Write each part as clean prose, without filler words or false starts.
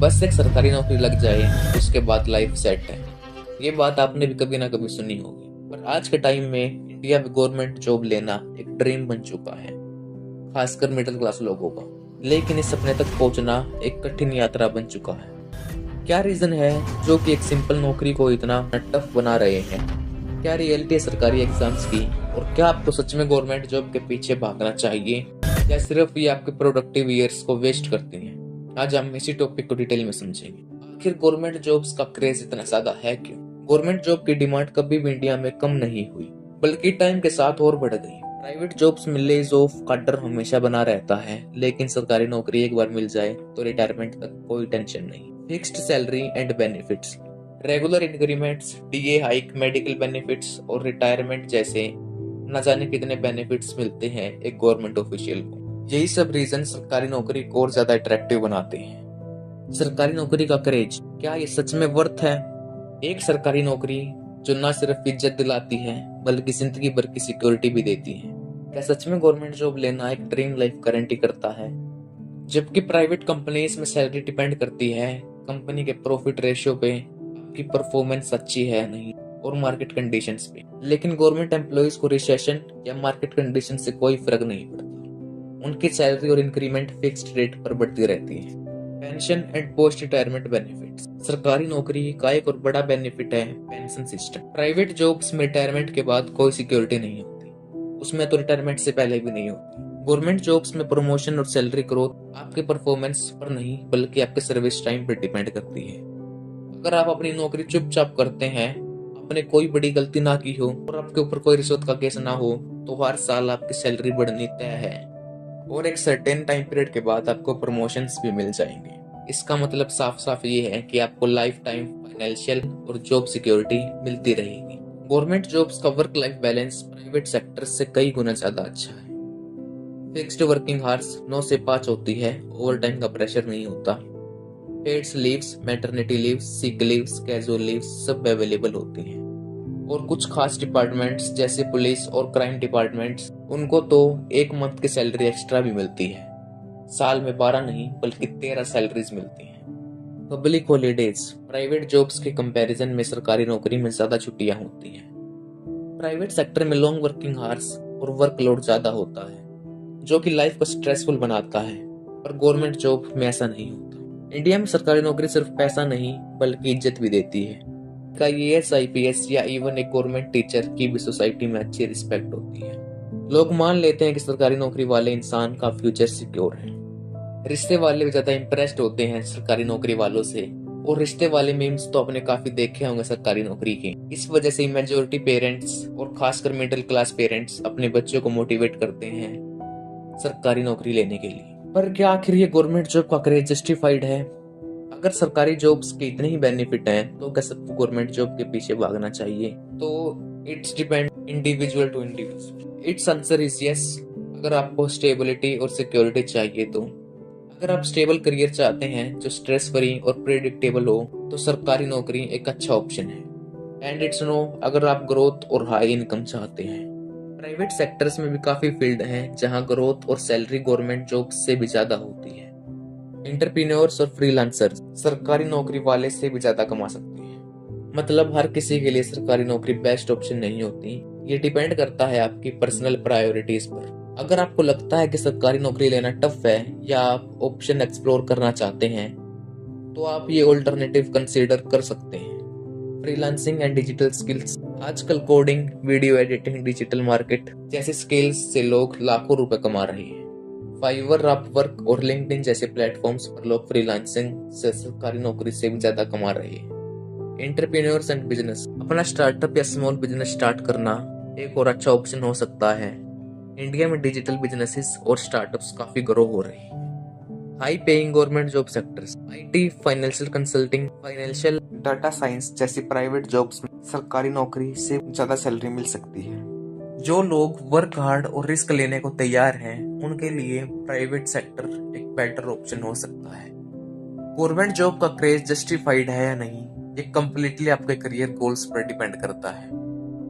बस एक सरकारी नौकरी लग जाए उसके बाद लाइफ सेट है। ये बात आपने भी कभी ना कभी सुनी होगी, पर आज के टाइम में इंडिया में गवर्नमेंट जॉब लेना एक ड्रीम बन चुका है, खासकर मिडिल क्लास लोगों का। लेकिन इस सपने तक पहुंचना एक कठिन यात्रा बन चुका है। क्या रीजन है जो कि एक सिंपल नौकरी को इतना टफ बना रहे हैं? क्या रियलिटी है सरकारी एग्जाम्स की, और क्या आपको सच में गवर्नमेंट जॉब के पीछे भागना चाहिए, या सिर्फ ये आपके प्रोडक्टिव ईयर्स को वेस्ट करती हैं? आज हम इसी टॉपिक को डिटेल में समझेंगे। आखिर गवर्नमेंट जॉब्स का क्रेज इतना ज्यादा है क्यों? गवर्नमेंट जॉब की डिमांड कभी भी इंडिया में कम नहीं हुई, बल्कि टाइम के साथ और बढ़ गई। प्राइवेट जॉब्स मिलने ऑफ का डर हमेशा बना रहता है, लेकिन सरकारी नौकरी एक बार मिल जाए तो रिटायरमेंट तक कोई टेंशन नहीं। Fixed salary and benefits, regular increments, DA hike, medical benefits और रिटायरमेंट जैसे न जाने कितने बेनिफिट्स मिलते हैं एक गवर्नमेंट ऑफिशियल को। यही सब रीजन सरकारी नौकरी को और ज्यादा अट्रैक्टिव बनाते हैं। सरकारी नौकरी का क्रेज, क्या ये सच में वर्थ है? एक सरकारी नौकरी जो न सिर्फ इज्जत दिलाती है बल्कि जिंदगी भर की सिक्योरिटी भी देती है। क्या सच में गवर्नमेंट जॉब लेना एक ड्रीम लाइफ गारंटी करता है? जबकि प्राइवेट कंपनीज में सैलरी डिपेंड करती है कंपनी के प्रॉफिट रेशियो पे, आपकी परफॉर्मेंस अच्छी है नहीं, और मार्केट कंडीशंस पे। लेकिन गवर्नमेंट एम्प्लॉइज को रिसेशन या मार्केट कंडीशन से कोई फर्क नहीं पड़ता। उनकी सैलरी और इंक्रीमेंट फिक्स्ड रेट पर बढ़ती रहती है। Pension and post retirement benefits, सरकारी नौकरी का एक और बड़ा बेनिफिट है पेंशन सिस्टम। प्राइवेट जॉब्स में रिटायरमेंट के बाद कोई सिक्योरिटी नहीं होती, उसमें तो रिटायरमेंट से पहले भी नहीं होती। गवर्नमेंट जॉब्स में प्रमोशन और सैलरी ग्रोथ आपके परफॉर्मेंस पर नहीं बल्कि आपके सर्विस टाइम पर डिपेंड करती है। अगर आप अपनी नौकरी चुपचाप करते हैं, आपने कोई बड़ी गलती ना की हो और आपके ऊपर कोई रिश्वत का केस ना हो, तो हर साल आपकी सैलरी बढ़नी तय है, और एक सर्टेन टाइम पीरियड के बाद आपको प्रमोशंस भी मिल जाएंगे। इसका मतलब साफ साफ ये है कि आपको लाइफ टाइम फाइनेंशियल और जॉब सिक्योरिटी मिलती रहेगी। गवर्नमेंट जॉब्स का work life balance private sector से कई गुना ज्यादा अच्छा है। फिक्स्ड वर्किंग आवर्स 9 से 5 होती है, ओवर टाइम का प्रेशर नहीं होता। Paid leaves, maternity leaves, sick leaves, casual leaves सब अवेलेबल होती हैं। और कुछ खास डिपार्टमेंट्स जैसे पुलिस और क्राइम डिपार्टमेंट्स, उनको तो 1 मंथ की सैलरी एक्स्ट्रा भी मिलती है। साल में 12 नहीं बल्कि 13 सैलरीज मिलती हैं। पब्लिक हॉलीडेज, प्राइवेट जॉब्स के कंपैरिजन में सरकारी नौकरी में ज्यादा छुट्टियां होती हैं। प्राइवेट सेक्टर में लॉन्ग वर्किंग आवर्स और वर्कलोड ज्यादा होता है, जो कि लाइफ को स्ट्रेसफुल बनाता है, पर गवर्नमेंट जॉब में ऐसा नहीं होता। इंडिया में सरकारी नौकरी सिर्फ पैसा नहीं बल्कि इज्जत भी देती है। का IAS, IPS या इवन एक गवर्नमेंट टीचर की भी सोसाइटी में अच्छी रिस्पेक्ट होती है। लोग मान लेते हैं कि सरकारी नौकरी वाले इंसान का फ्यूचर सिक्योर है। रिश्ते वाले भी ज्यादा इंप्रेस्ड होते हैं सरकारी नौकरी वालों से, और रिश्ते वाले मीम्स तो आपने काफी देखे होंगे सरकारी नौकरी के। इस वजह से मेजोरिटी पेरेंट्स और खासकर मिडिल क्लास पेरेंट्स अपने बच्चों को मोटिवेट करते हैं सरकारी नौकरी लेने के लिए। पर क्या आखिर ये गवर्नमेंट जॉब का क्रेज जस्टिफाइड है? अगर सरकारी जॉब्स के इतने ही बेनिफिट हैं, तो क्या सबको गवर्नमेंट जॉब के पीछे भागना चाहिए? तो it's depend individual to individual. Its answer is yes. अगर आपको स्टेबिलिटी और सिक्योरिटी चाहिए तो। अगर आप स्टेबल करियर चाहते हैं जो स्ट्रेस फ्री और प्रेडिक्टेबल हो, तो सरकारी नौकरी एक अच्छा ऑप्शन है। एंड इट्स नो अगर आप ग्रोथ और हाई इनकम चाहते हैं। प्राइवेट सेक्टर्स में भी काफी फील्ड हैं जहां ग्रोथ और सैलरी गवर्नमेंट जॉब से भी ज्यादा होती है। एंटरप्रेन्योर्स और फ्रीलांसर्स सरकारी नौकरी वाले से भी ज्यादा कमा सकते हैं। मतलब हर किसी के लिए सरकारी नौकरी बेस्ट ऑप्शन नहीं होती। ये डिपेंड करता है आपकी पर्सनल प्रायोरिटीज पर। अगर आपको लगता है कि सरकारी नौकरी लेना टफ है या आप ऑप्शन एक्सप्लोर करना चाहते हैं, तो आप ये ऑल्टरनेटिव कंसीडर कर सकते हैं। फ्रीलांसिंग एंड डिजिटल स्किल्स, आजकल coding, video editing, digital market जैसे स्किल्स से लोग लाखों रुपए कमा रहे हैं। फाइवर, अपवर्क और लिंक्डइन जैसे प्लेटफॉर्म्स पर लोग फ्रीलांसिंग से सरकारी नौकरी से भी ज्यादा कमा रहे हैं। एंटरप्रेन्योर्स एंड बिजनेस, अपना स्टार्टअप या स्मॉल बिजनेस स्टार्ट करना एक और अच्छा ऑप्शन हो सकता है। इंडिया में डिजिटल बिजनेसेस और स्टार्टअप्स काफी ग्रो हो रही हैं। High paying government job sectors, IT, financial consulting, financial data science जैसी प्राइवेट जॉब्स में सरकारी नौकरी से ज्यादा सैलरी मिल सकती है। जो लोग वर्क हार्ड और रिस्क लेने को तैयार हैं, उनके लिए प्राइवेट सेक्टर एक बेटर ऑप्शन हो सकता है। गवर्नमेंट जॉब का क्रेज जस्टिफाइड है या नहीं, ये कम्प्लीटली आपके करियर गोल्स पर डिपेंड करता है।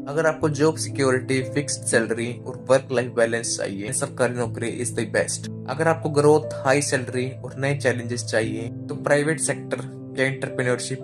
अगर आपको जॉब सिक्योरिटी, फिक्स्ड सैलरी और वर्क लाइफ बैलेंस चाहिए, सरकारी नौकरी इज द बेस्ट। अगर आपको ग्रोथ, हाई सैलरी और नए चैलेंजेस चाहिए, तो प्राइवेट सेक्टर या एंटरप्रेन्योरशिप